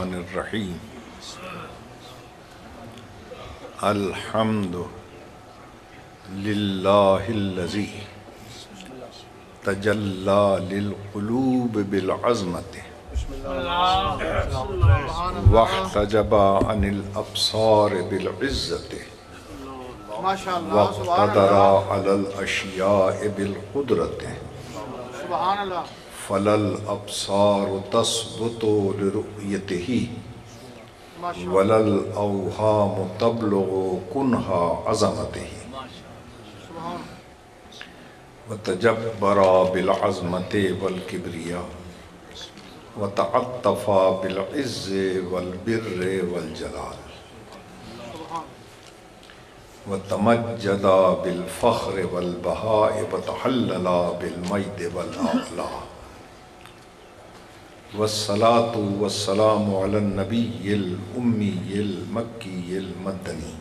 الرحمن الرحیم الحمد للہ الذی تجلی للقلوب بالعظمت واحتجب عن الابصار بالعزت واقتدر علی الاشیاء بالقدرت فلا الابصار تثبت لرؤیتہ ولا الاوہام تبلغ کنہا عظمتہ وتجبر بالعظمت والکبریاء وتعطف بالعز والبر والجلال وتمجد بالفخر والبہاء وتحلل بالمجد والآلاء والصلاة والسلام علی النبی الامی المکی المدنی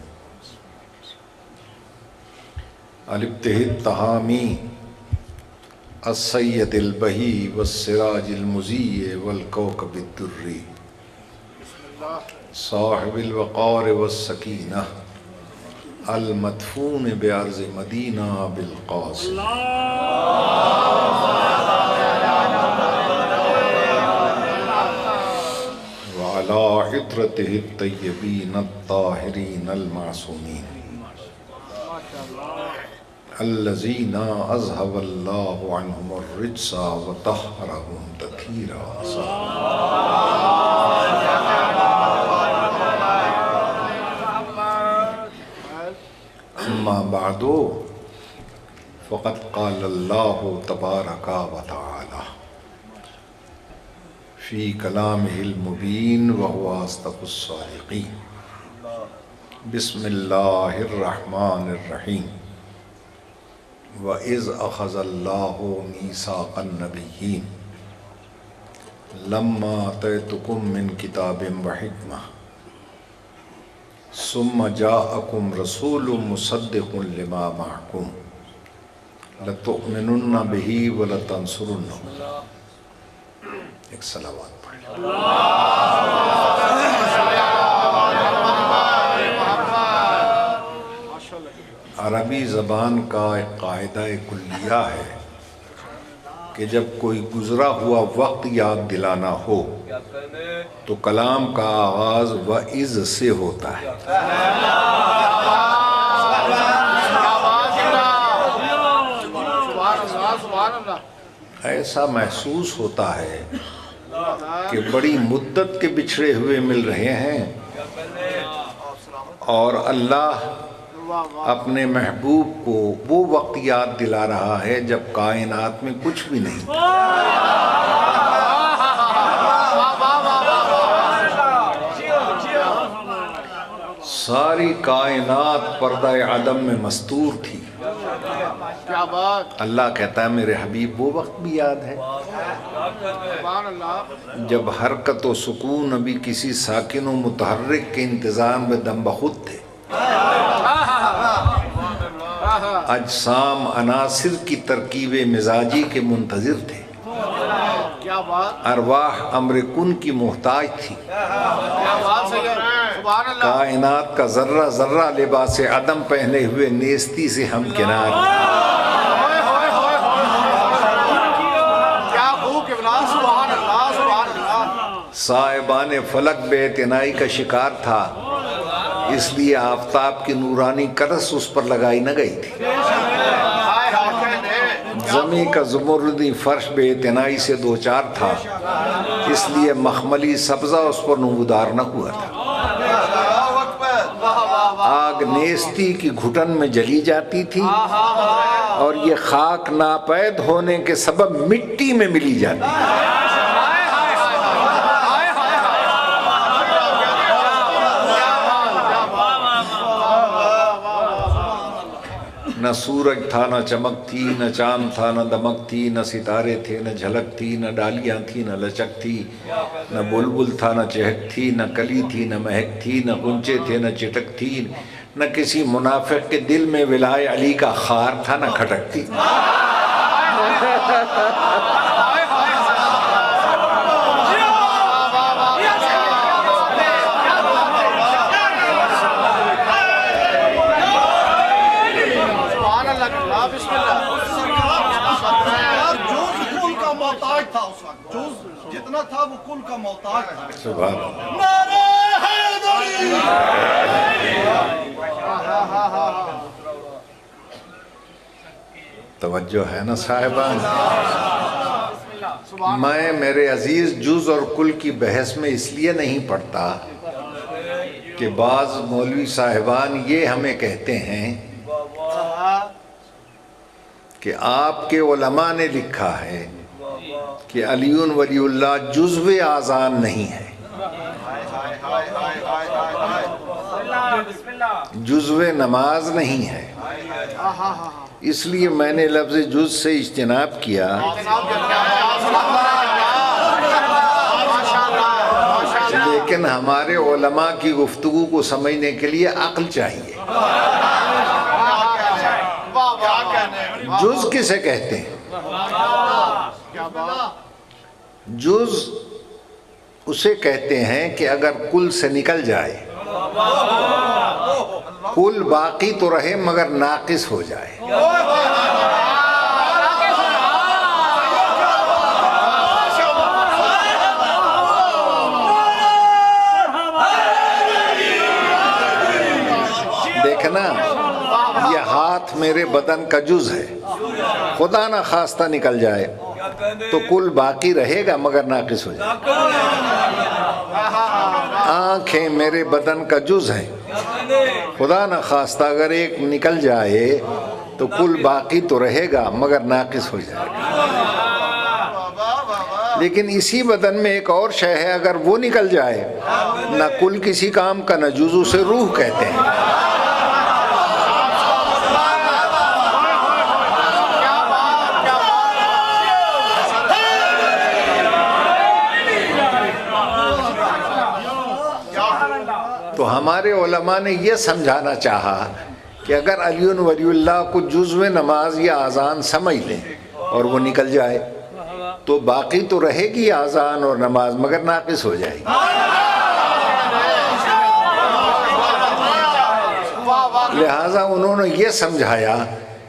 الابتہ التہامی السید البہی والسراج المضیء والکوکب الدری صاحب الوقار والسکینہ المدفون بارض مدینہ بالقاسم وعلی عطرتہ الطیبین الطاہرین المعصومین الذین اذهب اللہ عنہم الرجس وطہرہم تطہیرا اما بعد فقد قال اللہ تبارک وتعالی فی کلامہ المبین وہو اصدق الصادقین بسم اللہ الرحمن الرحیم وَإِذْ أَخَذَ اللَّهُ مِيثَاقَ النَّبِيِّينَ لَمَّا آتَيْتُكُم مِّن كِتَابٍ وَحِكْمَةٍ ثُمَّ جَاءَكُمْ رَسُولٌ مُصَدِّقٌ لِّمَا مَعَكُمْ لَتُؤْمِنُنَّ بِهِ وَلَتَنصُرُنَّهُ ایک صلوات پڑھیں عربی زبان کا ایک قاعدہ کلیہ ہے کہ جب کوئی گزرا ہوا وقت یاد دلانا ہو تو کلام کا آغاز وَإِذْ سے ہوتا ہے ایسا محسوس ہوتا ہے کہ بڑی مدت کے بچھڑے ہوئے مل رہے ہیں اور اللہ اپنے محبوب کو وہ وقت یاد دلا رہا ہے جب کائنات میں کچھ بھی نہیں تھا ساری کائنات پردہ عدم میں مستور تھی اللہ کہتا ہے میرے حبیب وہ وقت بھی یاد ہے جب حرکت و سکون ابھی کسی ساکن و متحرک کے انتظام میں دم بخود تھے اجسام عناصر کی ترکیب مزاجی کے منتظر تھے ارواح امر کن کی محتاج تھی کائنات کا ذرہ ذرہ لباس عدم پہنے ہوئے نیستی سے ہمکنار تھا صاحبان فلک بے اعتنائی کا شکار تھا اس لیے آفتاب کی نورانی کرس اس پر لگائی نہ گئی تھی زمین کا زمردی فرش بے اعتنائی سے دوچار تھا اس لیے مخملی سبزہ اس پر نمودار نہ ہوا تھا آگ نیستی کی گھٹن میں جلی جاتی تھی اور یہ خاک ناپید ہونے کے سبب مٹی میں ملی جاتی تھی نہ سورج تھا نہ چمک تھی نہ چاند تھا نہ دمک تھی نہ ستارے تھے نہ جھلک تھی نہ ڈالیاں تھی نہ لچک تھی نہ بلبل تھا نہ چہک تھی نہ کلی تھی نہ مہک تھی نہ غنچے تھے نہ چٹک تھی نہ کسی منافق کے دل میں ولائے علی کا خار تھا نہ کھٹک تھی نہ تھا، وہ کل کا محتاج تھا. سبحان اللہ. نعرہ حیدری. توجہ ہے نا صاحبان. میں میرے عزیز جز اور کل کی بحث میں اس لیے نہیں پڑھتا کہ بعض مولوی صاحبان یہ ہمیں کہتے ہیں کہ آپ کے علماء نے لکھا ہے کہ علی ولی اللہ جزو آذان نہیں ہے، جزو نماز نہیں ہے. اس لیے میں نے لفظ جز سے اجتناب کیا. لیکن ہمارے علماء کی گفتگو کو سمجھنے کے لیے عقل چاہیے. جز کسے کہتے ہیں؟ جز اسے کہتے ہیں کہ اگر کل سے نکل جائے، کل باقی تو رہے مگر ناقص ہو جائے. دیکھنا، یہ ہاتھ میرے بدن کا جز ہے، خدا نہ خواستہ نکل جائے تو کل باقی رہے گا مگر ناقص ہو جائے. آنکھیں میرے بدن کا جز ہیں، خدا نہ خواستہ اگر ایک نکل جائے تو کل باقی تو رہے گا مگر ناقص ہو جائے گا. لیکن اسی بدن میں ایک اور شے ہے، اگر وہ نکل جائے نہ کل کسی کام کا نہ جز، اسے روح کہتے ہیں. تو ہمارے علماء نے یہ سمجھانا چاہا کہ اگر علی ولی اللہ کو جزو نماز یا اذان سمجھ لیں اور وہ نکل جائے تو باقی تو رہے گی اذان اور نماز مگر ناقص ہو جائے گی. لہٰذا انہوں نے یہ سمجھایا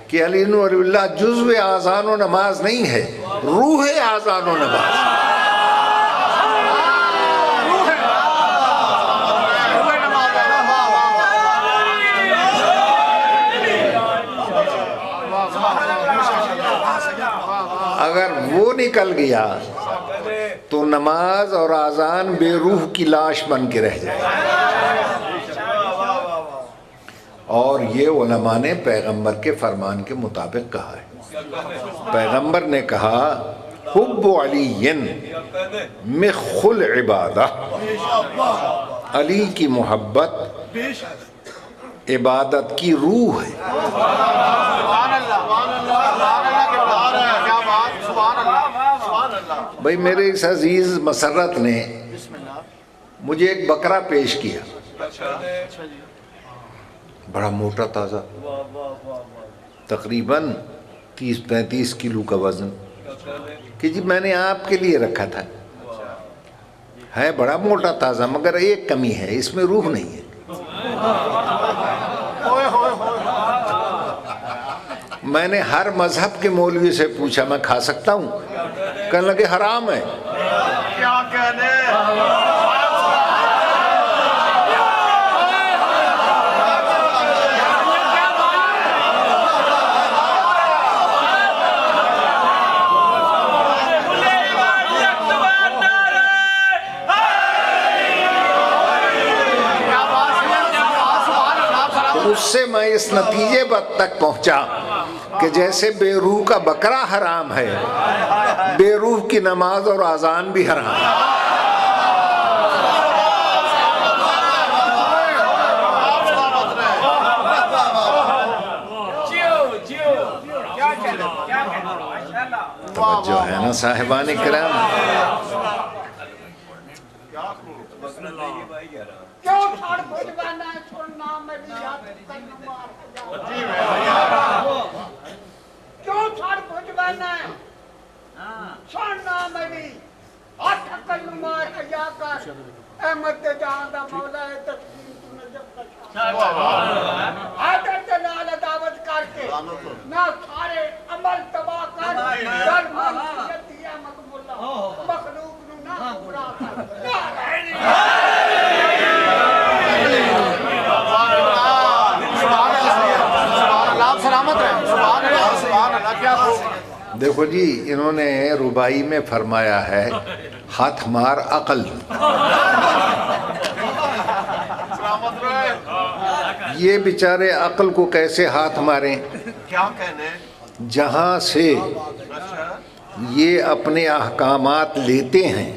کہ علی ولی اللہ جزو اذان و نماز نہیں ہے، روح اذان و نماز. اگر وہ نکل گیا تو نماز اور اذان بے روح کی لاش بن کے رہ جائے. اور یہ علماء نے پیغمبر کے فرمان کے مطابق کہا ہے. پیغمبر نے کہا حب علی مخ العبادہ، علی کی محبت عبادت کی روح ہے. بھئی میرے اس عزیز مسرت نے مجھے ایک بکرا پیش کیا، بڑا موٹا تازہ، تقریباً 30-35 کلو کا وزن، کہ جی میں نے آپ کے لیے رکھا تھا. ہے بڑا موٹا تازہ مگر ایک کمی ہے، اس میں روح نہیں ہے. میں نے ہر مذہب کے مولوی سے پوچھا میں کھا سکتا ہوں؟ کہنے لگے حرام ہے. کیا کہنے. اس سے میں اس نتیجے پر تک پہنچا کہ جیسے بے روح کا بکرا حرام ہے، بے روح کی نماز اور اذان بھی حرام ہے. توجہ ہے نا صاحبان کرام. کیوں چھڑ بھجوانا ہے سننا میری یاد کرنا کیوں چھڑ بھجوانا ہے سننا میری ہاتھ کلمار اجا کر احمد جہاں دا مولا ہے تسلیم تو نجب کا شاہ حیدر جلال دعوت کر کے نہ سارے عمل تباہ کر در منفیت دیا مقبولہ مخلوق نو نہ دیکھو جی انہوں نے ربائی میں فرمایا ہے ہاتھ مار عقل، یہ بیچارے عقل کو کیسے ہاتھ ماریں؟ کیا کہنے؟ جہاں سے یہ اپنے احکامات لیتے ہیں،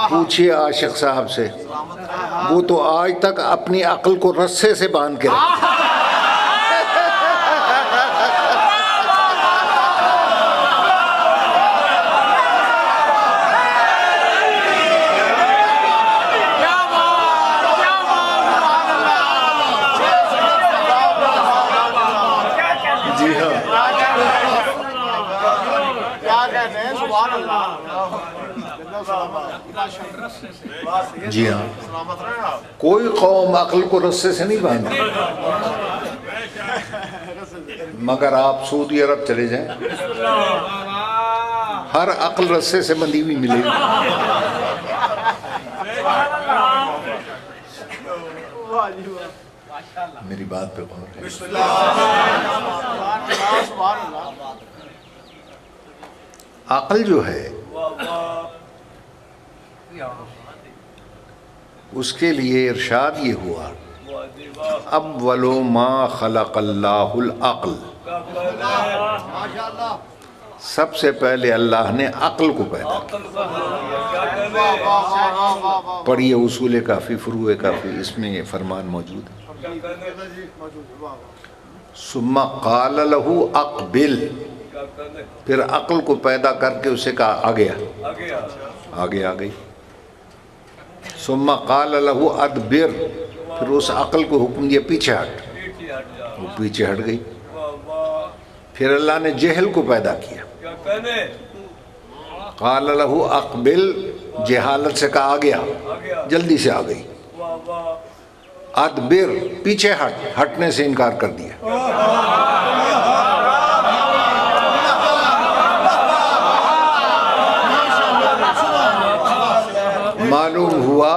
پوچھئے عاشق صاحب سے، وہ تو آج تک اپنی عقل کو رسے سے باندھ کے رکھتے ہیں۔ جی ہاں، کوئی قوم عقل کو رسے سے نہیں باندھتی، مگر آپ سعودی عرب چلے جائیں، ہر عقل رسے سے بندھی ہوئی ملے گی۔ میری بات پہ غور ہے۔ عقل جو ہے اس کے لیے ارشاد یہ ہوا اول ما خلق اللہ العقل، سب سے پہلے اللہ نے عقل کو پیدا کیا۔ پڑھیے اصول کافی، فروع کافی، اس میں یہ فرمان موجود ہے۔ ثم قال له اقبل، پھر عقل کو پیدا کر کے اسے کہا آگے آ گئی۔ ثم قال له ادبر، پھر اس عقل کو حکم دیا پیچھے ہٹ، وہ پیچھے ہٹ گئی۔ پھر اللہ نے جہل کو پیدا کیا، قال له اقبل، جہالت سے کہا آگے آ، جلدی سے آ گئی۔ ادبر، پیچھے ہٹنے سے انکار کر دیا۔ معلوم ہوا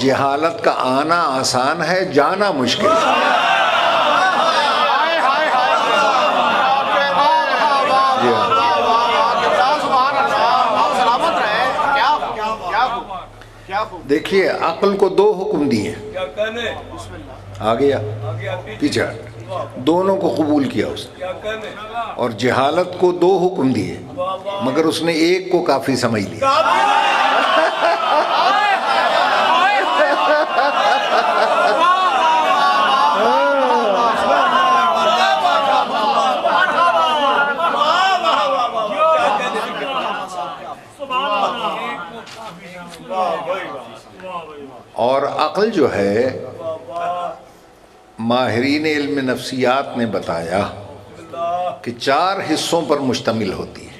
جہالت کا آنا آسان ہے، جانا مشکل ہے۔ دیکھیے عقل کو دو حکم دیے، آگے پیچھے ہٹ، دونوں کو قبول کیا اس نے، اور جہالت کو دو حکم دیے مگر اس نے ایک کو کافی سمجھ لیا۔ اور عقل جو ہے ماہرین علم نفسیات نے بتایا کہ 4 حصوں پر مشتمل ہوتی ہے۔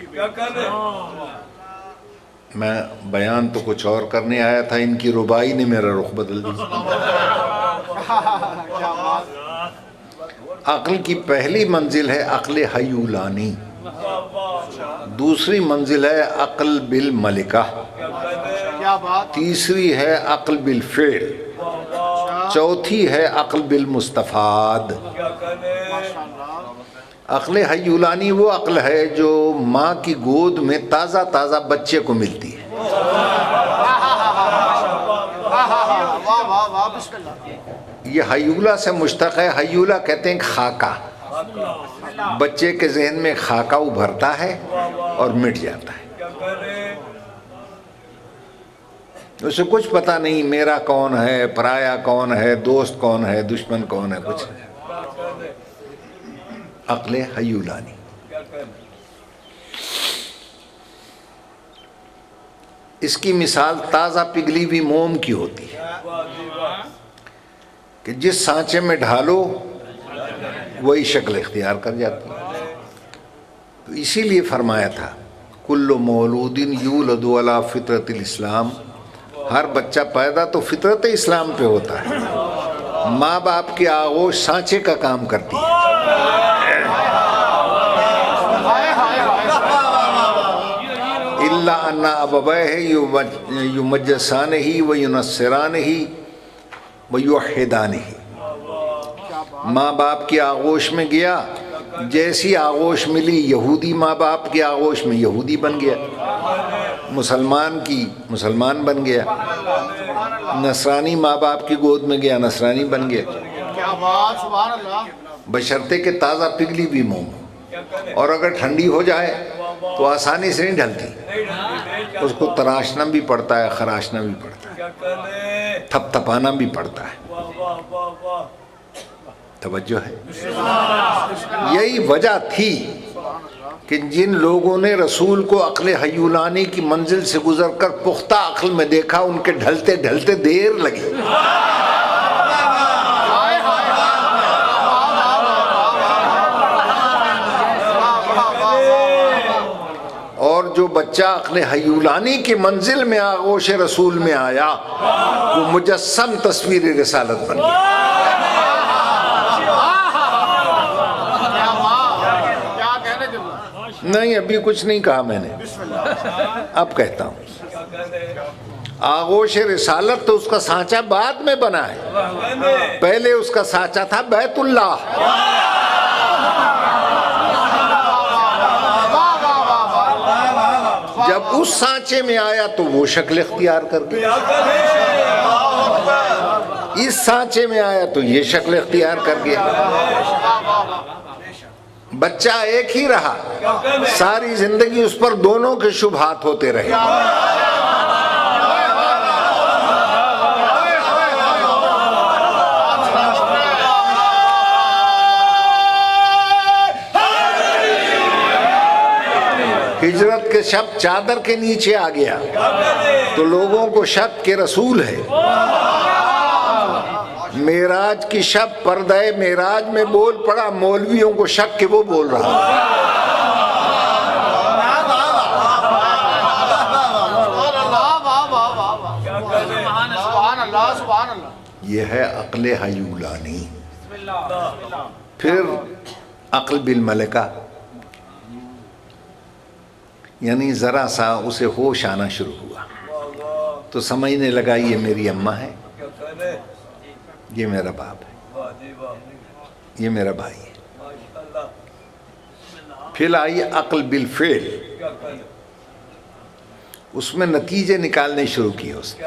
میں بیان تو کچھ اور کرنے آیا تھا، ان کی ربائی نے میرا رخ بدل دیا۔ عقل کی پہلی منزل ہے عقل حیولانی، دوسری منزل ہے عقل بالملکہ، تیسری ہے عقل بالفعل، چوتھی ہے عقل بالمستفاد۔ عقل حیولانی وہ عقل ہے جو ماں کی گود میں تازہ تازہ بچے کو ملتی ہے۔ یہ حیولہ سے مشتق ہے، حیولہ کہتے ہیں خاکہ، بچے کے ذہن میں خاکہ ابھرتا ہے اور مٹ جاتا ہے، اسے کچھ پتہ نہیں میرا کون ہے، پرایا کون ہے، دوست کون ہے، دشمن کون ہے، کچھ نہیں۔ عقل حیولانی۔ اس کی مثال تازہ پگھلی ہوئی موم کی ہوتی ہے کہ جس سانچے میں ڈھالو وہی شکل اختیار کر جاتی ہے۔ تو اسی لیے فرمایا تھا کل مولود یولد علی فطرت الاسلام، ہر بچہ پیدا تو فطرت اسلام پہ ہوتا ہے، ماں باپ کی آغوش سانچے کا کام کرتی ہے۔ اللہ ان ابویہ یمجسانہ وینصرانہ ویوحدانہ، ماں باپ کی آغوش میں گیا، جیسی آغوش ملی یہودی ماں باپ کی آغوش میں یہودی بن گیا، مسلمان کی مسلمان بن گیا، نصرانی ماں باپ کی گود میں گیا نصرانی بن گیا، کیا بات، سبحان اللہ. بشرطے کہ تازہ پگھلی ہوئی موم، اور اگر ٹھنڈی ہو جائے تو آسانی سے نہیں ڈھلتی، اس کو تراشنا بھی پڑتا ہے، خراشنا بھی پڑتا ہے، تھپ تھپانا بھی پڑتا ہے. توجہ ہے؟ یہی وجہ تھی کہ جن لوگوں نے رسول کو عقل حیولانی کی منزل سے گزر کر پختہ عقل میں دیکھا، ان کے ڈھلتے ڈھلتے دیر لگی. اور جو بچہ عقل حیولانی کی منزل میں آغوش رسول میں آیا، وہ مجسم تصویر رسالت بن گیا. نہیں ابھی کچھ نہیں کہا میں نے، اب کہتا ہوں. آغوش رسالت تو اس کا سانچہ بعد میں بنا ہے، پہلے اس کا سانچہ تھا بیت اللہ. جب اس سانچے میں آیا تو وہ شکل اختیار کر گیا، اس سانچے میں آیا تو یہ شکل اختیار کر گیا. بچہ ایک ہی رہا، ساری زندگی اس پر دونوں کے شبہات ہوتے رہے. ہجرت کے شب چادر کے نیچے آ گیا تو لوگوں کو شک کہ رسول ہے. معراج کی شب پردہ معراج میں بول پڑا، مولویوں کو شک کہ وہ بول رہا. یہ ہے عقل حیولانی. پھر عقل بالملکہ، یعنی ذرا سا اسے ہوش آنا شروع ہوا تو سمجھنے لگا یہ میری اماں ہے، یہ میرا باپ ہے، یہ میرا بھائی ہے. پھر آئی عقل بالفعل، اس میں نتیجے نکالنے شروع کیے اس نے.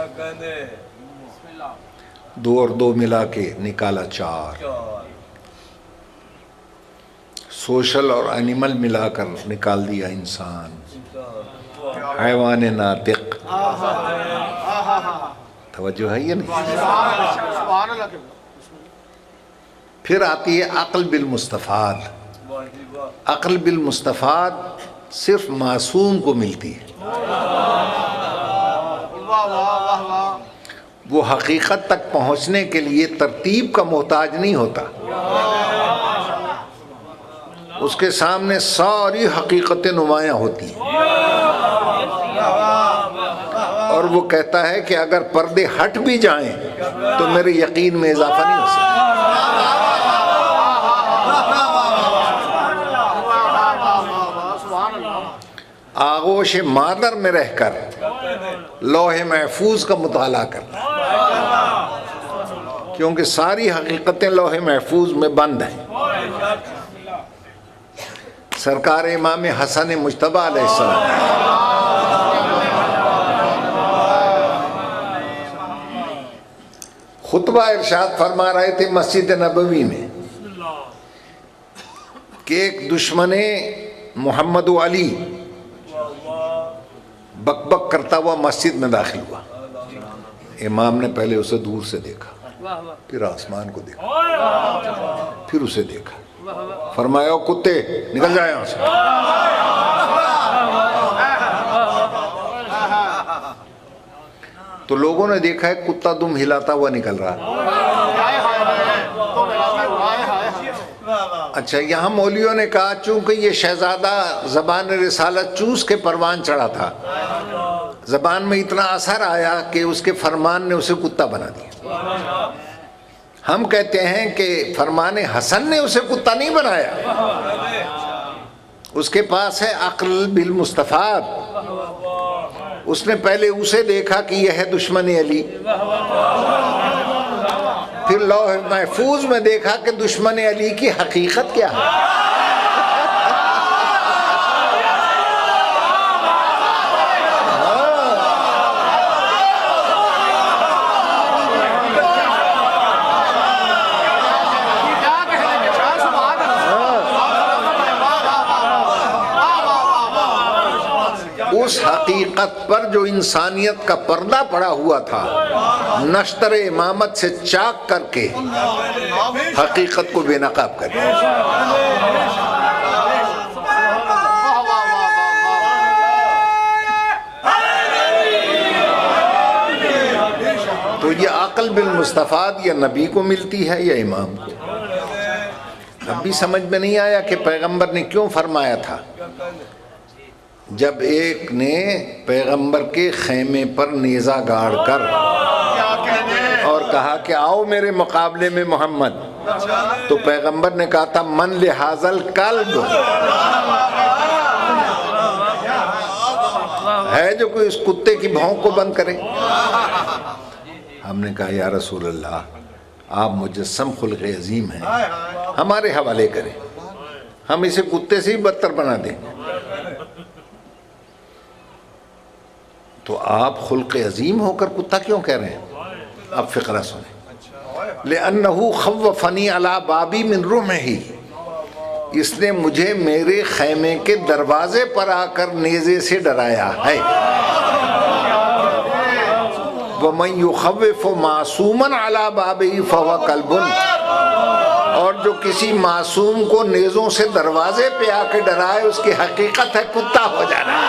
2 اور 2 ملا کے نکالا 4، سوشل اور اینیمل ملا کر نکال دیا انسان، حیوان ناطق. توجہ ہے یہ نہیں؟ پھر آتی ہے عقل بالمستفاد. عقل بالمستفاد صرف معصوم کو ملتی ہے، وہ حقیقت تک پہنچنے کے لیے ترتیب کا محتاج نہیں ہوتا. اس کے سامنے ساری حقیقتیں نمایاں ہوتی ہیں، اور وہ کہتا ہے کہ اگر پردے ہٹ بھی جائیں تو میرے یقین میں اضافہ نہیں ہو سکتا. آغوش مادر میں رہ کر لوح محفوظ کا مطالعہ کرنا، کیونکہ ساری حقیقتیں لوح محفوظ میں بند ہیں. سرکار امام حسن مجتبی علیہ السلام خطبہ ارشاد فرما رہے تھے مسجد نبوی میں کہ ایک دشمن محمد علی بک بک کرتا ہوا مسجد میں داخل ہوا. امام نے پہلے اسے دور سے دیکھا، پھر آسمان کو دیکھا، پھر اسے دیکھا. فرمایا کتے نکل جائے یہاں سے. تو لوگوں نے دیکھا ہے کتا دم ہلاتا ہوا نکل رہا. اچھا، یہاں مولویوں نے کہا چونکہ یہ شہزادہ زبان رسالت چوس کے پروان چڑھا تھا، زبان میں اتنا اثر آیا کہ اس کے فرمان نے اسے کتا بنا دیا. ہم کہتے ہیں کہ فرمان حسن نے اسے کتا نہیں بنایا، اس کے پاس ہے عقل بالمستفاد. اس نے پہلے اسے دیکھا کہ یہ ہے دشمن علی، پھر لوح محفوظ میں دیکھا کہ دشمن علی کی حقیقت کیا ہے۔ اس حقیقت پر جو انسانیت کا پردہ پڑا ہوا تھا، نشتر امامت سے چاک کر کے حقیقت کو بے نقاب کر دیا۔ تو یہ عقل بالمستفاد یا نبی کو ملتی ہے یا امام کو؟ اب بھی سمجھ میں نہیں آیا کہ پیغمبر نے کیوں فرمایا تھا؟ جب ایک نے پیغمبر کے خیمے پر نیزہ گاڑ کر اور کہا کہ آؤ میرے مقابلے میں محمد، تو پیغمبر نے کہا تھا من لہذا الکلب، ہے جو کوئی اس کتے کی بھونک کو بند کرے؟ ہم نے کہا یا رسول اللہ آپ مجسم خلق عظیم ہیں، ہمارے حوالے کریں، ہم اسے کتے سے ہی بدتر بنا دیں۔ تو آپ خلق عظیم ہو کر کتا کیوں کہہ رہے ہیں؟ اب فقرہ سنیں۔ لِأَنَّهُ خَوَّفَنِي عَلَى بَابِي مِن رُمْحِهِ، اس نے مجھے میرے خیمے کے دروازے پر آ کر نیزے سے ڈرایا ہے۔ وَمَن يُخَوِّفُ مَعْصُومًا عَلَى بَابِهِ فَهُوَ كَلْبٌ، اور جو کسی معصوم کو نیزوں سے دروازے پہ آ کے ڈرائے اس کی حقیقت ہے کتا ہو جانا۔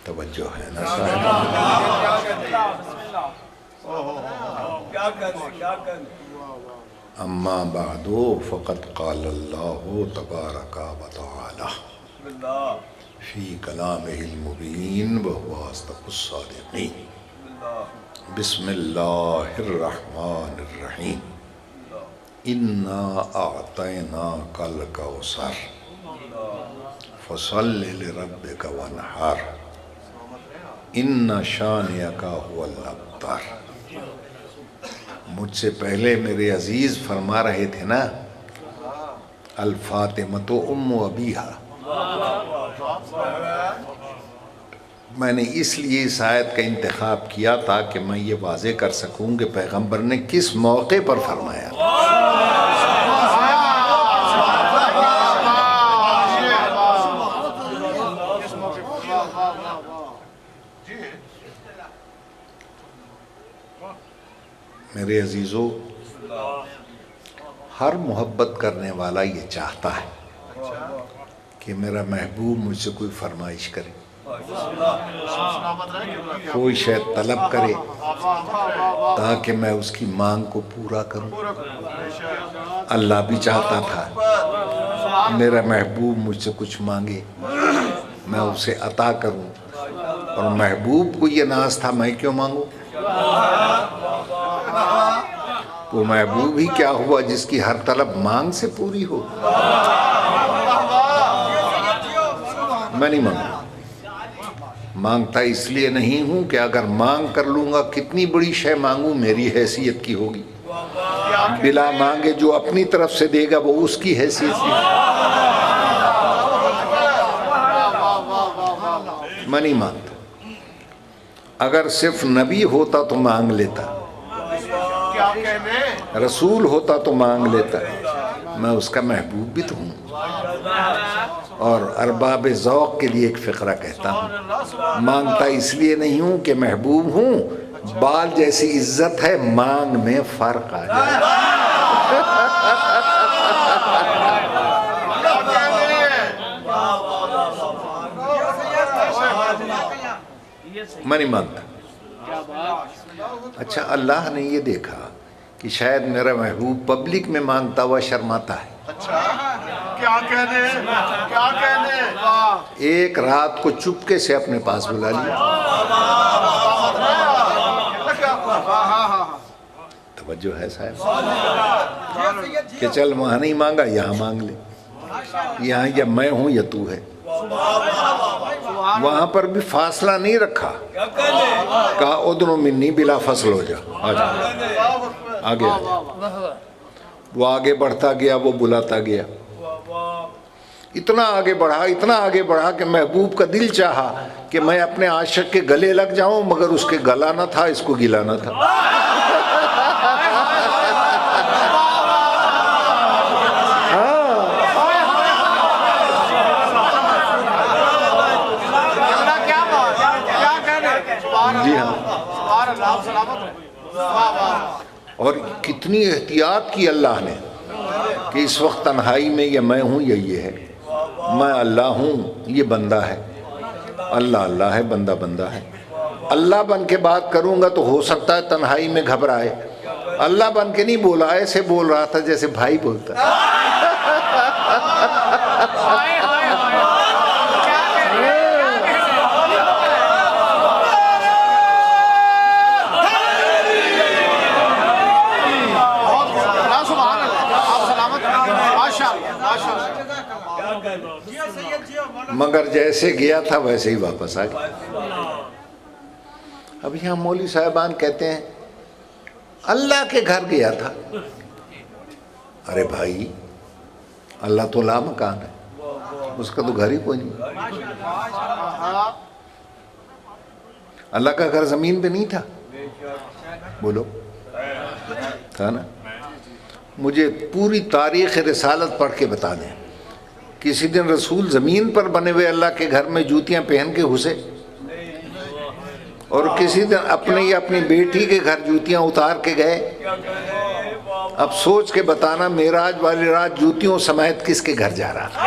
توجہ ہے نا اما بعد فقد قال اللہ تبارک و تعالی فی کلامہ المبین وهو اصدق الصادقین۔ بسم اللہ الرحمن الرحیم۔ انا اعطیناک الکوثر فصل لربک وانحر ان شانئک هو الابتر۔ مجھ سے پہلے میرے عزیز فرما رہے تھے نا الفاطمۃ ام ابیہا، میں نے اس لیے اس آیت کا انتخاب کیا تاکہ میں یہ واضح کر سکوں کہ پیغمبر نے کس موقع پر فرمایا۔ میرے عزیزو، ہر محبت کرنے والا یہ چاہتا ہے کہ میرا محبوب مجھ سے کوئی فرمائش کرے، کوئی شے طلب کرے تاکہ میں اس کی مانگ کو پورا کروں۔ اللہ بھی چاہتا تھا میرا محبوب مجھ سے کچھ مانگے میں اسے عطا کروں، اور محبوب کو یہ ناز تھا میں کیوں مانگوں؟ وہ محبوب ہی کیا ہوا جس کی ہر طلب مانگ سے پوری ہو؟ میں نہیں مانگوں، مانگتا اس لیے نہیں ہوں کہ اگر مانگ کر لوں گا کتنی بڑی شے مانگوں میری حیثیت کی ہوگی، بلا مانگے جو اپنی طرف سے دے گا وہ اس کی حیثیت کی۔ میں نہیں مانگتا، اگر صرف نبی ہوتا تو مانگ لیتا، رسول ہوتا تو مانگ لیتا، میں اس کا محبوب بھی تو ہوں۔ اور ارباب ذوق کے لیے ایک فقرہ کہتا ہوں، مانگتا اس لیے نہیں ہوں کہ محبوب ہوں، بال جیسی عزت ہے مانگ میں فرق آ جائے۔ میں نہیں مانگتا۔ اچھا، اللہ نے یہ دیکھا کہ شاید میرا محبوب پبلک میں مانگتا ہوا شرماتا ہے، کیا کہنے، ایک رات کو چپکے سے اپنے پاس بلا لیا، توجہ ہے صاحب کہ چل وہاں نہیں مانگا یہاں مانگ لے، یہاں یا میں ہوں یا تو ہے، وہاں پر بھی فاصلہ نہیں رکھا، کہا ادنو منی بلا فصل ہو جا، آ جا آگے آ جا۔ وہ آگے بڑھتا گیا، وہ بلاتا گیا، اتنا آگے بڑھا کہ محبوب کا دل چاہا کہ میں اپنے عاشق کے گلے لگ جاؤں، مگر اس کے گلا نہ تھا، اس کو گلا نہ تھا۔ جی ہاں، اور کتنی احتیاط کی اللہ نے کہ اس وقت تنہائی میں یہ میں ہوں یا یہ ہے، میں اللہ ہوں یہ بندہ ہے، اللہ اللہ ہے بندہ بندہ ہے۔ اللہ بن کے بات کروں گا تو ہو سکتا ہے تنہائی میں گھبرائے، اللہ بن کے نہیں بولا، ایسے بول رہا تھا جیسے بھائی بولتا ہے۔ مگر جیسے گیا تھا ویسے ہی واپس آ گیا۔ اب یہاں مولوی صاحبان کہتے ہیں اللہ کے گھر گیا تھا، ارے بھائی اللہ تو لا مکان ہے، اس کا تو گھر ہی کوئی نہیں۔ اللہ کا گھر زمین پہ نہیں تھا، بولو تھا نا؟ مجھے پوری تاریخ رسالت پڑھ کے بتا دیں، کسی دن رسول زمین پر بنے ہوئے اللہ کے گھر میں جوتیاں پہن کے گھسے، اور کسی دن اپنے یا اپنی بیٹی کے گھر جوتیاں اتار کے گئے؟ اب سوچ کے بتانا معراج والی رات جوتیوں سمیت کس کے گھر جا رہا تھا؟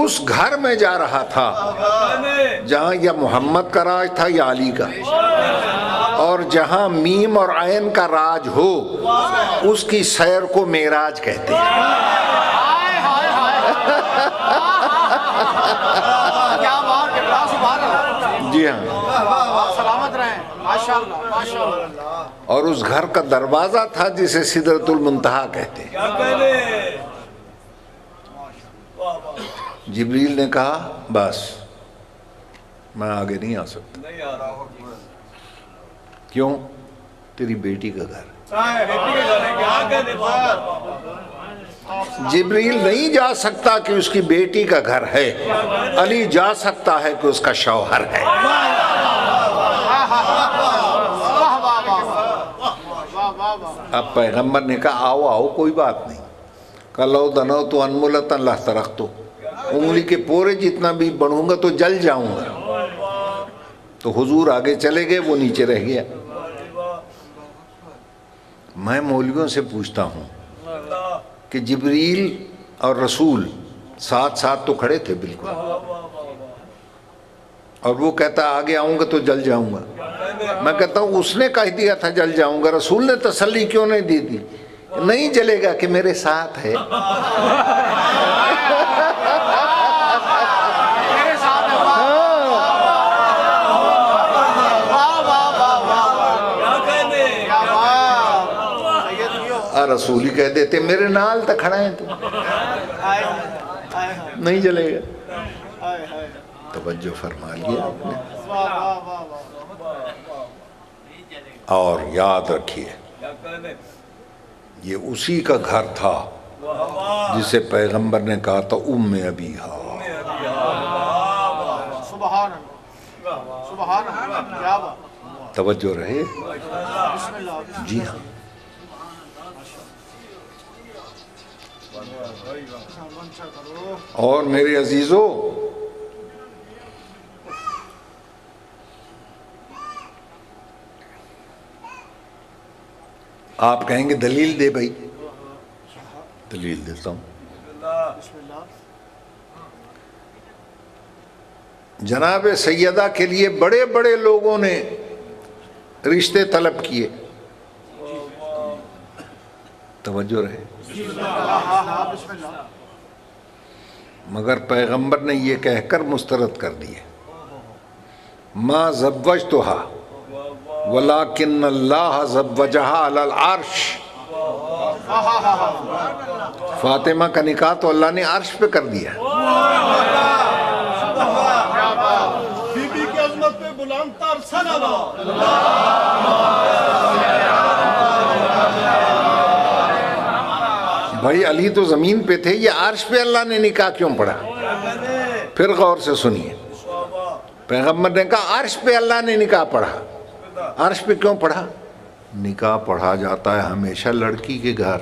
اس گھر میں جا رہا تھا جہاں یا محمد کا راج تھا یا علی کا، اور جہاں میم اور عین کا راج ہو اس کی سیر کو معراج کہتے ہیں۔ جی ہاں، سلامت رہیں، ماشاءاللہ ماشاءاللہ۔ اور اس گھر کا دروازہ تھا جسے سدرۃ المنتہا کہتے ہیں۔ جبریل نے کہا بس میں آگے نہیں آ سکتا۔ کیوں؟ تیری بیٹی کا گھر۔ جبریل نہیں جا سکتا کہ اس کی بیٹی کا گھر ہے، علی جا سکتا ہے کہ اس کا شوہر ہے۔ اب پیغمبر نے کہا آؤ آؤ کوئی بات نہیں، کلو دنو تو انمولت اللہ ترختو، انگلی کے پورے جتنا بھی بڑھوں گا تو جل جاؤں گا۔ تو حضور آگے چلے گئے، وہ نیچے رہ گیا۔ میں مولویوں سے پوچھتا ہوں کہ جبریل اور رسول ساتھ ساتھ تو کھڑے تھے بالکل، اور وہ کہتا آگے آؤں گا تو جل جاؤں گا۔ میں کہتا ہوں اس نے کہہ دیا تھا جل جاؤں گا، رسول نے تسلی کیوں نہیں دی تھی؟ نہیں جلے گا کہ میرے ساتھ ہے۔ رسول ہی کہہ دیتے میرے نال تک کھڑا ہے تو نہیں جلے گا۔ توجہ فرما لیا آپ نے۔ اور یاد رکھیے یہ اسی کا گھر تھا جسے پیغمبر نے کہا تھا ام ابیہا۔ سبحان اللہ سبحان اللہ، کیا بات۔ توجہ رہے؟ جی ہاں۔ اور میرے عزیزو، آپ کہیں گے دلیل دے بھائی، دلیل دیتا ہوں۔ جناب سیدہ کے لیے بڑے بڑے لوگوں نے رشتے طلب کیے، توجہ رہے، مگر پیغمبر نے یہ کہہ کر مسترد کر دیے، ما زوجتها ولکن اللہ زوجها علی العرش، فاطمہ کا نکاح تو اللہ نے عرش پہ کر دیا۔ بی بی کی عظمت پہ بلند تر صلوات۔ بھائی علی تو زمین پہ تھے، یہ عرش پہ اللہ نے نکاح کیوں پڑھا؟ پھر غور سے سنیے، پیغمبر نے کہا عرش پہ اللہ نے نکاح پڑھا، عرش پہ کیوں پڑھا؟ نکاح پڑھا جاتا ہے ہمیشہ لڑکی کے گھر،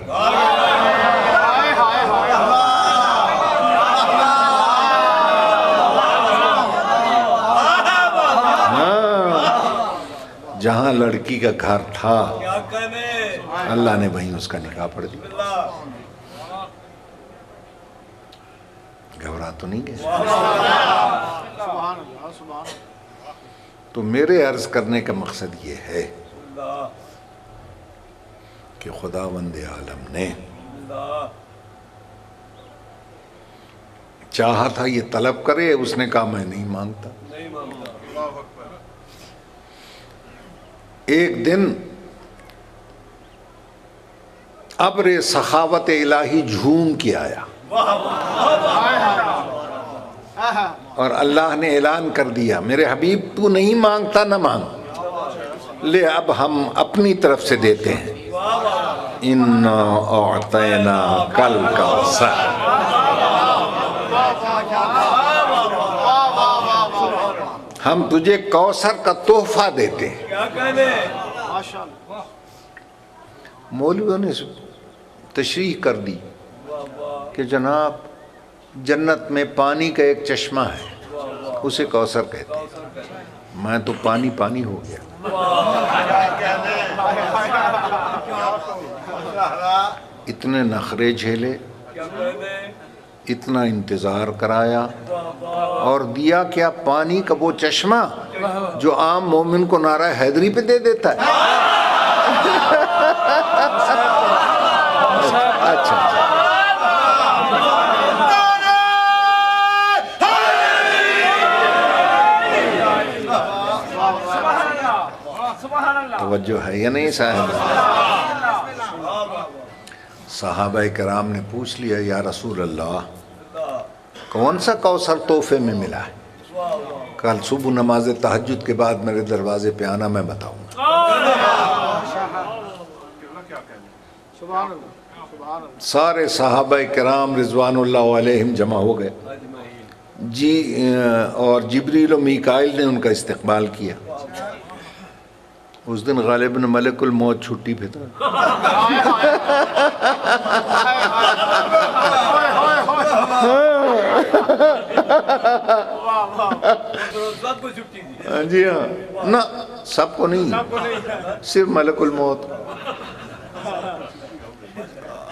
جہاں لڑکی کا گھر تھا اللہ نے وہیں اس کا نکاح پڑھ دیا۔ گھبرا تو نہیں گئے؟ تو میرے عرض کرنے کا مقصد یہ ہے کہ خداوند عالم نے چاہا تھا یہ طلب کرے، اس نے کہا میں نہیں مانگتا۔ ایک دن ابر سخاوت الہی جھوم کے آیا اور اللہ نے اعلان کر دیا میرے حبیب تو نہیں مانگتا نہ مانگ، لے اب ہم اپنی طرف سے دیتے ہیں، اِنَّا أَعْطَيْنَاكَ الْكَوْثَرَ، ہم تجھے کوثر کا تحفہ دیتے ہیں۔ مولویوں نے تشریح کر دی کہ جناب جنت میں پانی کا ایک چشمہ ہے، اسے کوثر کہتے ہیں، میں تو پانی پانی ہو گیا۔ اتنے نخرے جھیلے، اتنا انتظار کرایا اور دیا کیا؟ پانی کا وہ چشمہ جو عام مومن کو نعرہ حیدری پہ دے دیتا ہے۔ اچھا توجہ ہے یا نہیں صاحب؟ صحابہ کرام نے پوچھ لیا یا رسول اللہ کون سا کوثر تحفے میں ملا ہے؟ کل صبح نماز تہجد کے بعد میرے دروازے پہ آنا، میں بتاؤں گا۔ سارے صحابہ کرام رضوان اللہ علیہم جمع ہو گئے جی، اور جبریل و میکائیل نے ان کا استقبال کیا۔ اس دن غالباً ملک الموت چھٹی پہ تھا۔ جی ہاں، نہ سب کو نہیں، صرف ملک الموت۔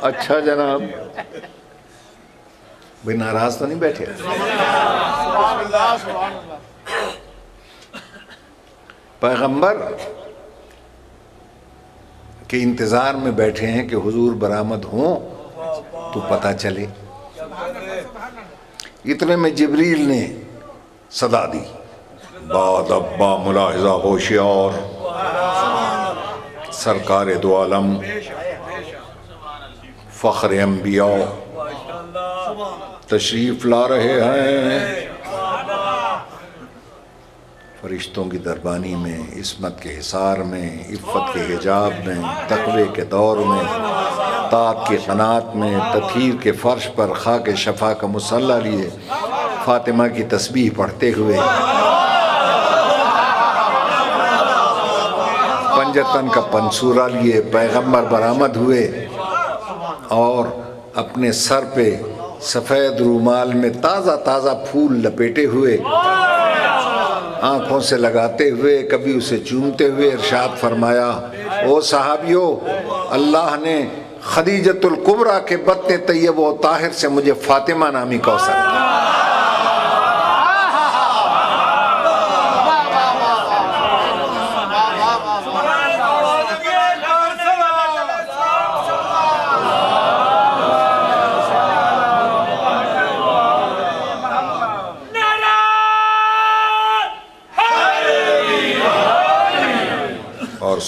اچھا جناب، بھئی ناراض تو نہیں بیٹھے؟ پیغمبر کے انتظار میں بیٹھے ہیں کہ حضور برآمد ہوں تو پتہ چلے۔ اتنے میں جبریل نے صدا دی، بعد ابا ملاحظہ ہوشیار، سرکار دو عالم، فخر انبیاء تشریف لا رہے ہیں۔ فرشتوں کی دربانی میں، عصمت کے حصار میں، عفت کے حجاب میں، تقوی کے دور میں، طاعت کی قناعت میں، تطہیر کے فرش پر خاک شفا کا مصلی لیے فاطمہ کی تسبیح پڑھتے ہوئے، پنجتن کا پنسورہ لیے پیغمبر برآمد ہوئے اور اپنے سر پہ سفید رومال میں تازہ تازہ پھول لپیٹے ہوئے، آنکھوں سے لگاتے ہوئے، کبھی اسے چومتے ہوئے ارشاد فرمایا، او صحابیو، اللہ نے خدیجۃ الکبریٰ کے بطن طیب و طاہر سے مجھے فاطمہ نامی کوثر دی۔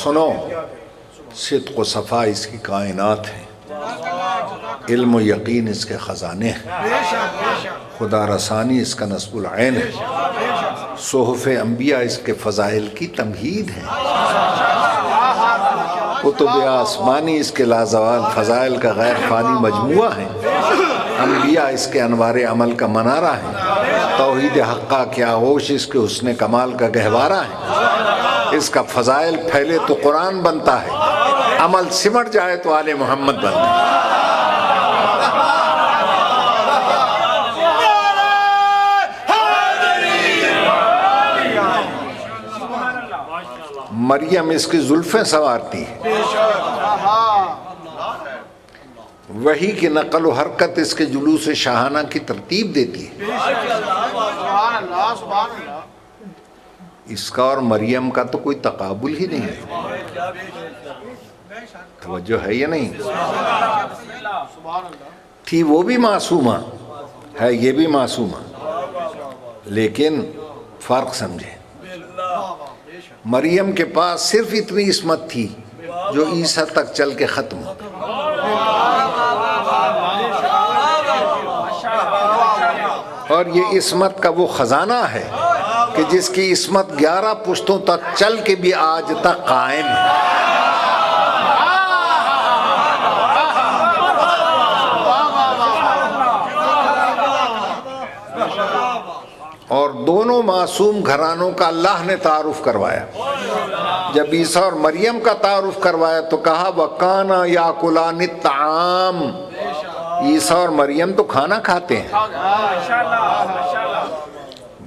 سنو، صدق و صفا اس کی کائنات ہے، علم و یقین اس کے خزانے ہیں، خدا رسانی اس کا نصب العین ہے، صحف انبیاء اس کے فضائل کی تمہید ہے، کتب آسمانی اس کے لازوال فضائل کا غیر فانی مجموعہ ہے، انبیاء اس کے انوار عمل کا منارہ ہے، توحید حقہ کے آغوش اس کے حسن کمال کا گہوارہ ہے، اس کا فضائل پھیلے تو قرآن بنتا ہے، عمل سمٹ جائے تو آل محمد بنتا ہے۔ مریم اس کی زلفیں سنوارتی ہے، وحی کی نقل و حرکت اس کے جلوس شاہانہ کی ترتیب دیتی ہے۔ اس کا اور مریم کا تو کوئی تقابل ہی نہیں ہے، توجہ ہے یا نہیں؟ تھی وہ بھی معصومہ ہے، یہ بھی معصومہ، لیکن فرق سمجھیں، مریم کے پاس صرف اتنی عصمت تھی جو عیسیٰ تک چل کے ختم ہو، اور یہ عصمت کا وہ خزانہ ہے کہ جس کی عصمت 11 پشتوں تک چل کے بھی آج تک قائم ہے۔ اور دونوں معصوم گھرانوں کا اللہ نے تعارف کروایا۔ جب عیسیٰ اور مریم کا تعارف کروایا تو کہا وَكَانَ يَأْكُلَانِ الطَّعَامَ، عیسیٰ اور مریم تو کھانا کھاتے ہیں۔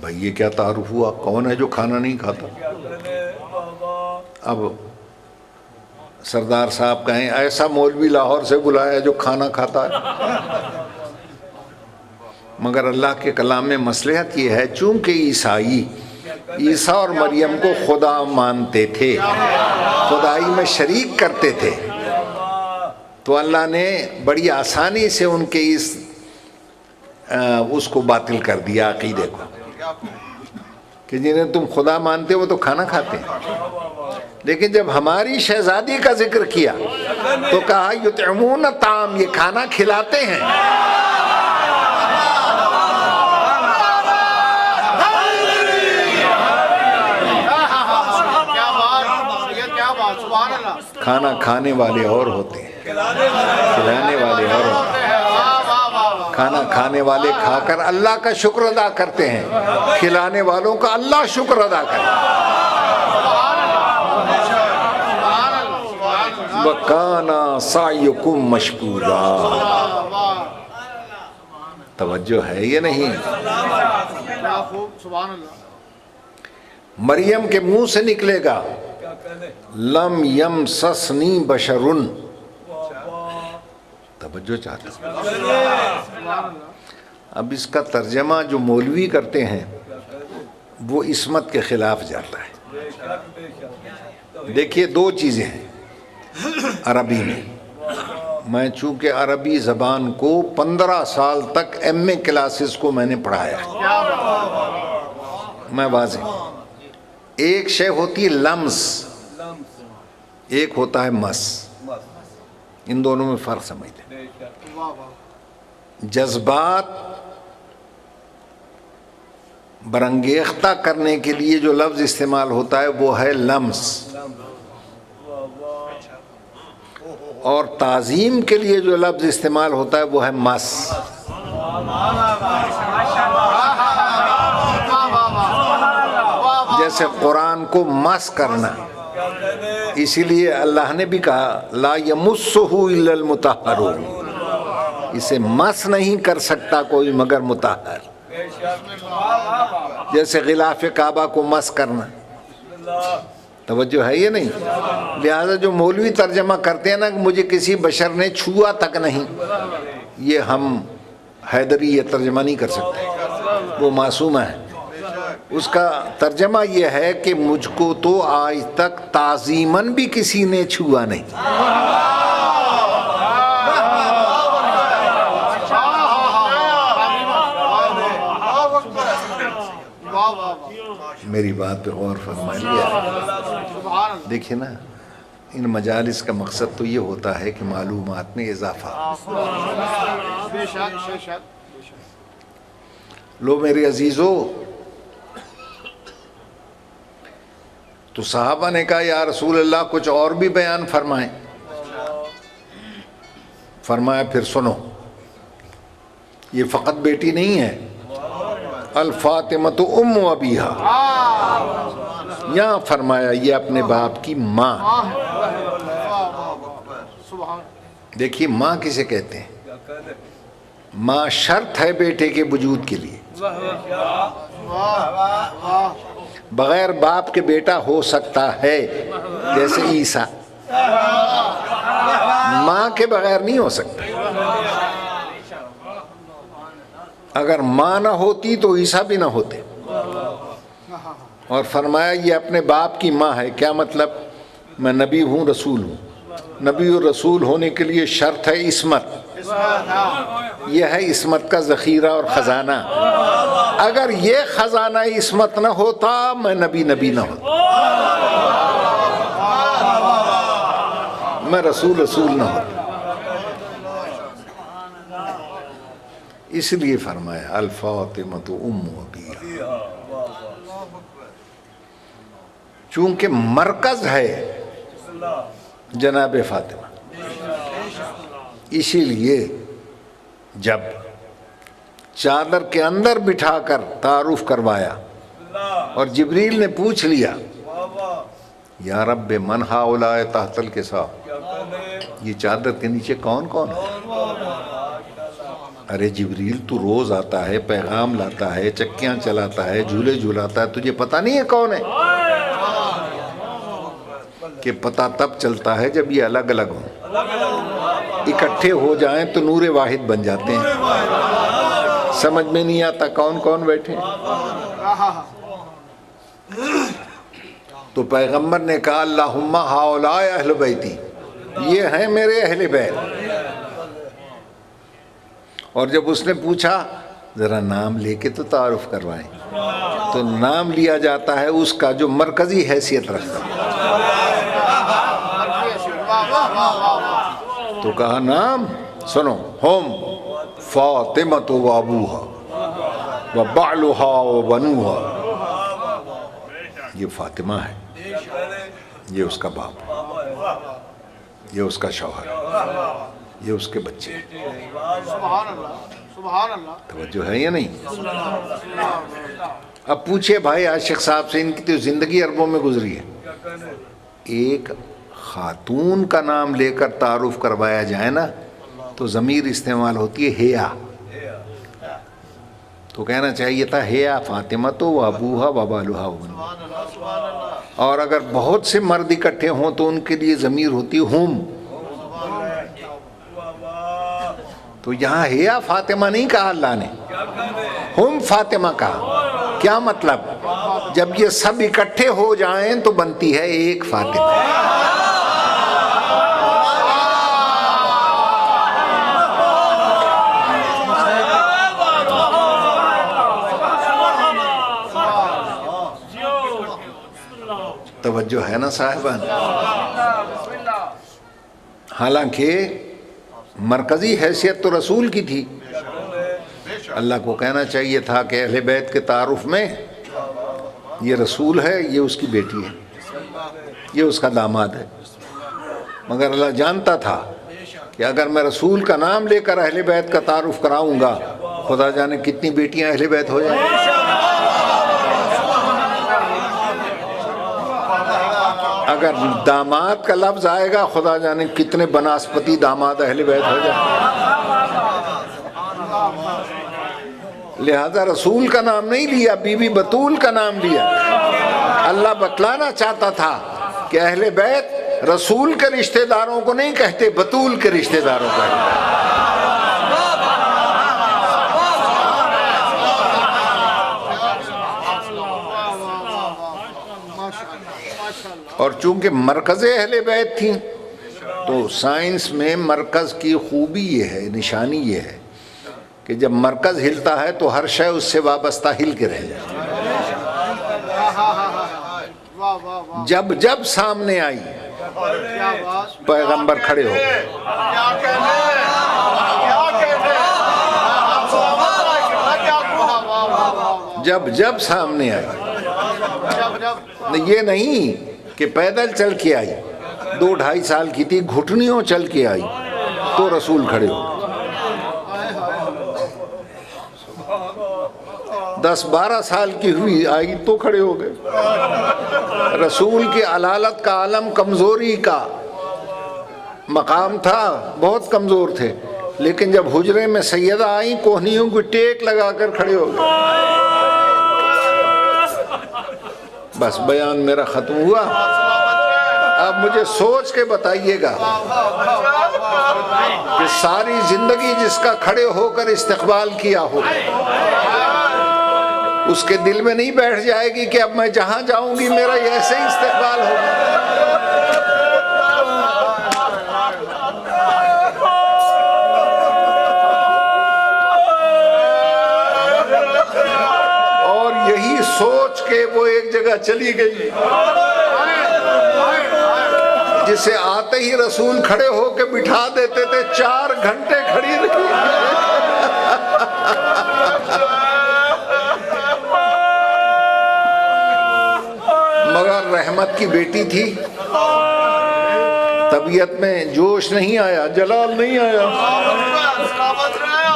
بھئی یہ کیا تعارف ہوا؟ کون ہے جو کھانا نہیں کھاتا؟ اب سردار صاحب کہیں ایسا مولوی لاہور سے بلایا جو کھانا کھاتا ہے، مگر اللہ کے کلام میں مصلحت یہ ہے چونکہ عیسائی عیسیٰ اور مریم کو خدا مانتے تھے، خدائی میں شریک کرتے تھے، تو اللہ نے بڑی آسانی سے ان کے اس کو باطل کر دیا، عقیدے کو، کہ جنہیں تم خدا مانتے ہو تو کھانا کھاتے ہیں۔ لیکن جب ہماری شہزادی کا ذکر کیا تو کہا یطعمون الطعام، یہ کھانا کھلاتے ہیں۔ کھانا کھانے والے اور ہوتے ہیں، کھلانے والے اور ہوتے ہیں۔ کھانا کھانے والے کھا کر اللہ کا شکر ادا کرتے ہیں، کھلانے والوں کا اللہ شکر ادا کرتے ہیں۔ وَكَانَ سَعْيُكُمْ مَشْكُورًا، توجہ ہے یہ نہیں؟ مریم کے منہ سے نکلے گا لم یمسسنی بشرن، توجہ چاہتے ہیں۔ اب اس کا ترجمہ جو مولوی کرتے ہیں وہ عصمت کے خلاف جاتا ہے۔ دیکھیے دو چیزیں ہیں عربی میں چونکہ عربی زبان کو 15 سال تک ایم اے کلاسز کو میں نے پڑھایا ہے، میں واضح، ایک شے ہوتی ہے لمس، ایک ہوتا ہے مس، ان دونوں میں فرق سمجھتے ہیں۔ جذبات برانگیختہ کرنے کے لیے جو لفظ استعمال ہوتا ہے وہ ہے لمس، اور تعظیم کے لیے جو لفظ استعمال ہوتا ہے وہ ہے مس۔ جیسے قرآن کو مس کرنا، اسی لیے اللہ نے بھی کہا لا یمسہ الا المطہرون، اسے مس نہیں کر سکتا کوئی مگر مطہر۔ جیسے غلاف کعبہ کو مس کرنا، توجہ ہے یہ نہیں؟ لہذا جو مولوی ترجمہ کرتے ہیں نا کہ مجھے کسی بشر نے چھوا تک نہیں، یہ ہم حیدری یہ ترجمہ نہیں کر سکتے، وہ معصومہ ہے۔ اس کا ترجمہ یہ ہے کہ مجھ کو تو آج تک تعظیماً بھی کسی نے چھوا نہیں۔ میری بات پہ غور فرمائیے، دیکھیں نا ان مجالس کا مقصد تو یہ ہوتا ہے کہ معلومات میں اضافہ. بے شک بے شک. لو میرے عزیزو، تو صحابہ نے کہا یا رسول اللہ کچھ اور بھی بیان فرمائیں. فرمایا پھر سنو، یہ فقط بیٹی نہیں ہے، الفاطمۃ ام ابیہا. یہاں فرمایا یہ اپنے باپ کی ماں. دیکھیے ماں کسے کہتے ہیں؟ ماں شرط ہے بیٹے کے وجود کے لیے. بغیر باپ کے بیٹا ہو سکتا ہے، جیسے عیسیٰ ماں کے بغیر نہیں ہو سکتا. اگر ماں نہ ہوتی تو عیسیٰ بھی نہ ہوتے. اور فرمایا یہ اپنے باپ کی ماں ہے. کیا مطلب؟ میں نبی ہوں، رسول ہوں. نبی اور رسول ہونے کے لیے شرط ہے عصمت. یہ ہے عصمت کا ذخیرہ اور خزانہ. اگر یہ خزانہ عصمت نہ ہوتا میں نبی نہ ہوتا، میں رسول نہ ہوتا. اس لیے فرمایا الفاطمۃ ام ابیہا. چونکہ مرکز ہے جناب فاطمہ، اسی لیے جب چادر کے اندر بٹھا کر تعارف کروایا اور جبریل نے پوچھ لیا یا رب من ہؤلاء تحت الکساء، یہ چادر کے نیچے کون کون ہے؟ ارے جبریل تو روز آتا ہے، پیغام لاتا ہے، چکیاں چلاتا ہے، جھولے جھولاتا ہے، تجھے پتہ نہیں ہے کون ہے؟ کہ پتہ تب چلتا ہے جب یہ الگ الگ ہوں. اکٹھے ہو جائیں تو نور واحد بن جاتے ہیں. سمجھ میں نہیں آتا کون کون بیٹھے. تو پیغمبر نے کہا اللہم ہؤلاء اہل بیتی، یہ ہیں میرے اہل بیت. اور جب اس نے پوچھا ذرا نام لے کے تو تعارف کروائیں، تو نام لیا جاتا ہے اس کا جو مرکزی حیثیت رکھتا ہے. تو کہا نام سنو، ہم فاطمۃ و ابوہا و بعلہا و بنوہا. یہ فاطمہ ہے، یہ اس کا باپ ہے، یہ اس کا شوہر، یہ اس کے بچے. سبحان اللہ سبحان اللہ. توجہ ہے یا نہیں؟ اب پوچھے بھائی عاشق صاحب سے، ان کی تو زندگی عربوں میں گزری ہے. ایک خاتون کا نام لے کر تعارف کروایا جائے نا تو ضمیر استعمال ہوتی ہے ہیا. تو کہنا چاہیے تھا ہیا فاطمۃ و ابوہا و بالہا و بنوہا. اور اگر بہت سے مرد اکٹھے ہوں تو ان کے لیے ضمیر ہوتی ہم. تو یہاں ہیا فاطمہ نہیں کہا اللہ نے، ہم فاطمہ کہا. کیا مطلب؟ جب یہ سب اکٹھے ہو جائیں تو بنتی ہے ایک فاطمہ. توجہ ہے نا صاحبان؟ حالانکہ مرکزی حیثیت تو رسول کی تھی. اللہ کو کہنا چاہیے تھا کہ اہل بیت کے تعارف میں یہ رسول ہے، یہ اس کی بیٹی ہے، یہ اس کا داماد ہے. مگر اللہ جانتا تھا کہ اگر میں رسول کا نام لے کر اہل بیت کا تعارف کراؤں گا، خدا جانے کتنی بیٹیاں اہل بیت ہو جائیں. اگر داماد کا لفظ آئے گا، خدا جانے کتنے بناسپتی داماد اہل بیت ہو جائیں. لہذا رسول کا نام نہیں لیا، بی بی بطول کا نام لیا. اللہ بتلانا چاہتا تھا کہ اہل بیت رسول کے رشتہ داروں کو نہیں کہتے، بطول کے رشتہ داروں کو کہتے. اور چونکہ مرکز اہل بیت تھیں تو سائنس میں مرکز کی خوبی یہ ہے، نشانی یہ ہے کہ جب مرکز ہلتا ہے تو ہر شے اس سے وابستہ ہل کے رہ جائے. جب جب سامنے آئی پیغمبر کھڑے ہو گئے. کیا کہنے کیا کہنے جب سامنے آئی, یہ نہیں کہ پیدل چل کے آئی, 2-2.5 سال کی تھی, گھٹنیوں چل کے آئی تو رسول کھڑے ہو. 10-12 سال کی ہوئی آئی تو کھڑے ہو گئے. رسول کی علالت کا عالم کمزوری کا مقام تھا, بہت کمزور تھے, لیکن جب حجرے میں سیدہ آئیں کوہنیوں کو ٹیک لگا کر کھڑے ہو گئے. بس بیان میرا ختم ہوا. اب مجھے سوچ کے بتائیے گا کہ ساری زندگی جس کا کھڑے ہو کر استقبال کیا ہو, اس کے دل میں نہیں بیٹھ جائے گی کہ اب میں جہاں جاؤں گی میرا ایسے ہی استقبال ہوگا. اور یہی سوچ کے وہ ایک جگہ چلی گئی جسے آتے ہی رسول کھڑے ہو کے بٹھا دیتے تھے, 4 گھنٹے کھڑی رہی. مگر رحمت کی بیٹی تھی, طبیعت میں جوش نہیں آیا, جلال نہیں آیا,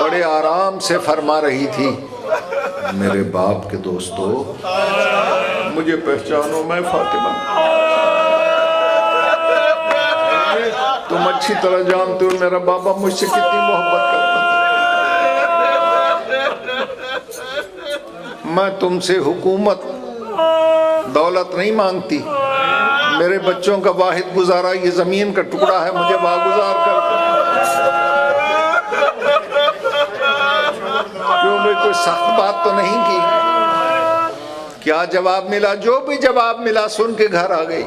بڑے آرام سے فرما رہی تھی, میرے باپ کے دوستو مجھے پہچانو, میں فاطمہ. تم اچھی طرح جانتے ہو میرا بابا مجھ سے کتنی محبت کرتا تھا. میں تم سے حکومت دولت نہیں مانگتی, میرے بچوں کا واحد گزارا یہ زمین کا ٹکڑا ہے, مجھے واگزار کر کیوں میں کوئی سخت بات تو نہیں کی. کیا جواب ملا؟ جو بھی جواب ملا سن کے گھر آ گئی.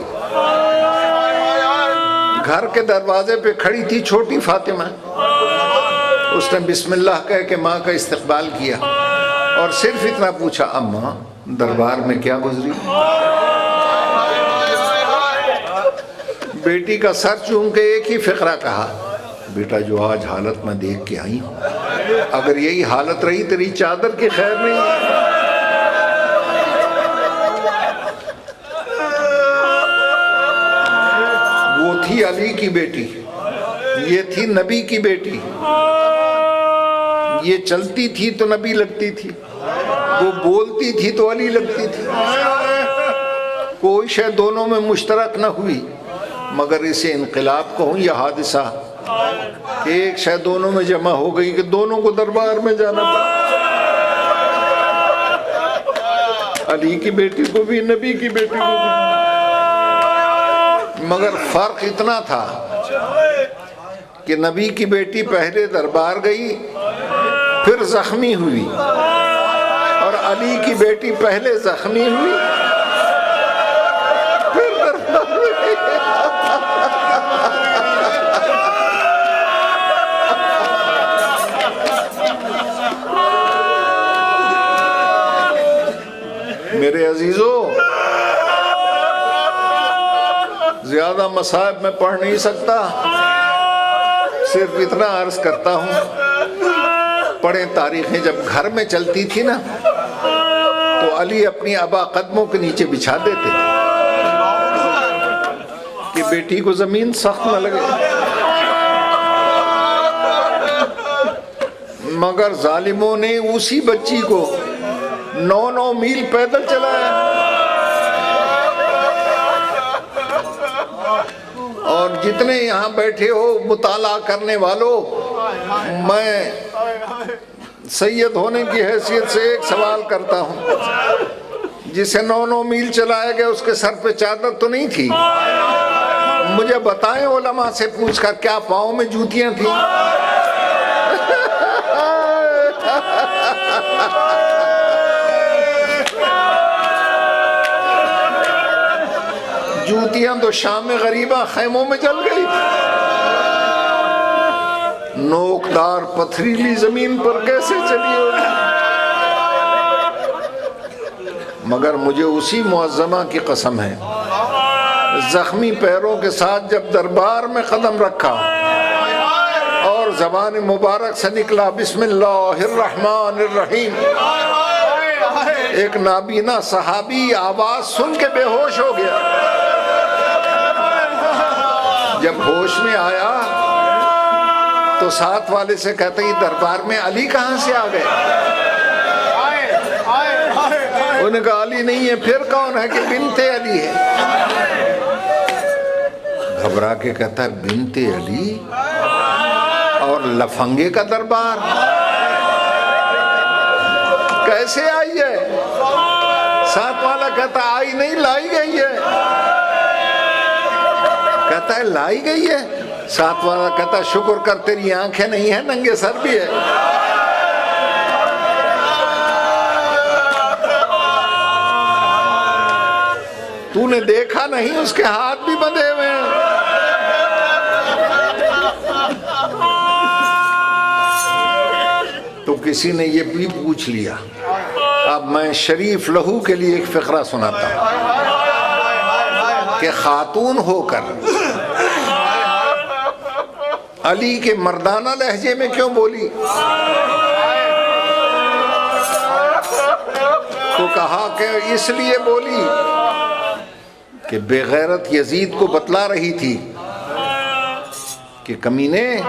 گھر کے دروازے پہ کھڑی تھی چھوٹی فاطمہ, اس نے بسم اللہ کہہ کے ماں کا استقبال کیا اور صرف اتنا پوچھا, اماں دربار میں کیا گزری؟ بیٹی کا سر چوم کے ایک ہی فقرہ کہا, بیٹا جو آج حالت میں دیکھ کے آئی ہوں, اگر یہی حالت رہی تیری چادر کی خیر نہیں. وہ تھی علی کی بیٹی, یہ تھی نبی کی بیٹی, یہ چلتی تھی تو نبی لگتی تھی, وہ بولتی تھی تو علی لگتی تھی. کوئی شے دونوں میں مشترک نہ ہوئی, مگر اسے انقلاب کہوں یا حادثہ کہ ایک شے دونوں میں جمع ہو گئی کہ دونوں کو دربار میں جانا پڑا. علی کی بیٹی کو بھی نبی کی بیٹی کو بھی, مگر فرق اتنا تھا کہ نبی کی بیٹی پہلے دربار گئی پھر زخمی ہوئی, اور علی کی بیٹی پہلے زخمی ہوئی پھر دربار گئی. میرے عزیزو, زیادہ مصائب میں پڑھ نہیں سکتا, صرف اتنا عرض کرتا ہوں, پڑھیں تاریخیں. جب گھر میں چلتی تھی نا تو علی اپنی ابا قدموں کے نیچے بچھا دیتے تھے کہ بیٹی کو زمین سخت نہ لگے. مگر ظالموں نے اسی بچی کو 9 میل پیدل چلایا, اور جتنے یہاں بیٹھے ہو مطالعہ کرنے والوں, میں سید ہونے کی حیثیت سے ایک سوال کرتا ہوں, جسے 9 میل چلایا گیا اس کے سر پہ چادر تو نہیں تھی؟ مجھے بتائیں علماء سے پوچھ کر, کیا پاؤں میں جوتیاں تھیں؟ جوتیاں تو شام غریبہ خیموں میں جل گئی, نوکدار پتھریلی زمین پر کیسے چلی ہوگی. مگر مجھے اسی معظمہ کی قسم ہے زخمی پیروں کے ساتھ جب دربار میں قدم رکھا اور زبان مبارک سے نکلا بسم اللہ الرحمن الرحیم، ایک نابینا صحابی آواز سن کے بے ہوش ہو گیا۔ جب ہوش میں آیا تو ساتھ والے سے کہتے ہیں دربار میں علی کہاں سے آ گئے؟ انہوں نے کہا علی نہیں ہے، پھر کون ہے؟ کہ بنت علی ہے۔ گھبرا کے کہتا ہے بنت علی اور لفنگے کا دربار کیسے آئی ہے؟ ساتھ والا کہتا ہے آئی نہیں، لائی گئی ہے۔ کہتا ہے لائی گئی ہے؟ ساتھ والا کہتا ہے شکر کر تیری آنکھیں نہیں ہیں، ننگے سر بھی ہے۔ تو نے دیکھا نہیں، اس کے ہاتھ بھی بندھے ہوئے ہیں۔ تو کسی نے یہ بھی پوچھ لیا۔ اب میں شریف لہو کے لیے ایک فقرہ سناتا ہوں کہ خاتون ہو کر علی کے مردانہ لہجے میں کیوں بولی؟ تو کہا کہ اس لیے بولی کہ بے غیرت یزید کو بتلا رہی تھی کہ کمینے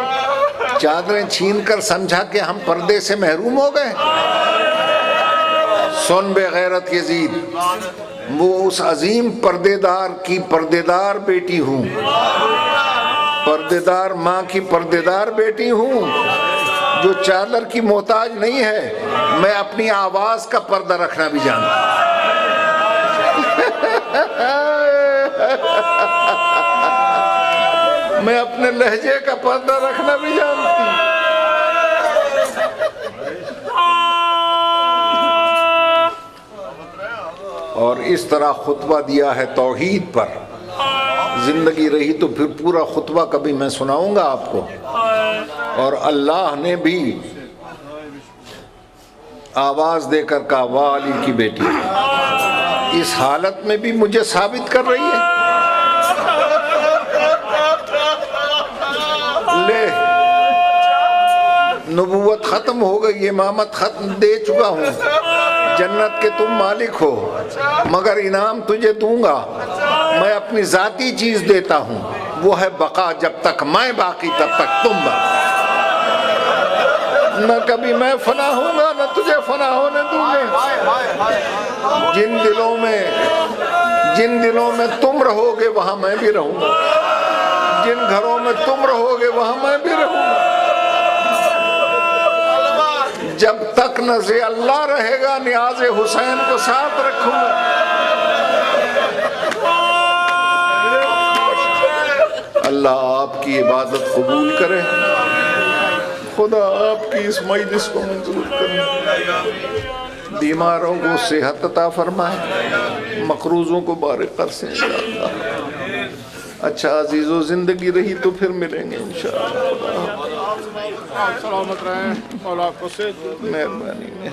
چادریں چھین کر سمجھا کہ ہم پردے سے محروم ہو گئے۔ سن بے غیرت یزید، وہ اس عظیم پردے دار کی پردے دار بیٹی ہوں، پردے دار ماں کی پردے دار بیٹی ہوں جو چادر کی محتاج نہیں ہے۔ میں اپنی آواز کا پردہ رکھنا بھی جانتا ہوں۔ میں اپنے لہجے کا پردہ رکھنا بھی جانتی ہوں۔ اور اس طرح خطبہ دیا ہے توحید پر۔ زندگی رہی تو پھر پورا خطبہ کبھی میں سناؤں گا آپ کو۔ اور اللہ نے بھی آواز دے کر کہا واہ علی کی بیٹی، اس حالت میں بھی مجھے ثابت کر رہی ہے۔ لے نبوت ختم ہو گئی، امامت ختم دے چکا ہوں، جنت کے تم مالک ہو، مگر انعام تجھے دوں گا۔ میں اپنی ذاتی چیز دیتا ہوں، وہ ہے بقا، جب تک میں باقی تب تک تم باقی۔ نہ کبھی میں فنا ہوں گا نہ تجھے فنا ہونے دوں گا۔ جن دلوں میں تم رہو گے وہاں میں بھی رہوں گا، جن گھروں میں تم رہو گے وہاں میں بھی رہوں گا۔ جب تک نزع اللہ رہے گا نیاز حسین کو ساتھ رکھوں گا۔ اللہ آپ کی عبادت قبول کرے، خدا آپ کی اس مجلس کو منظور کرے، بیماروں کو صحت عطا فرمائے، مقروضوں کو بارک کر سے انشاءاللہ۔ اچھا عزیزو، زندگی رہی تو پھر ملیں گے انشاءاللہ۔ سلامت رہیں، مولا آپ کو صحت دے۔ مہربانی۔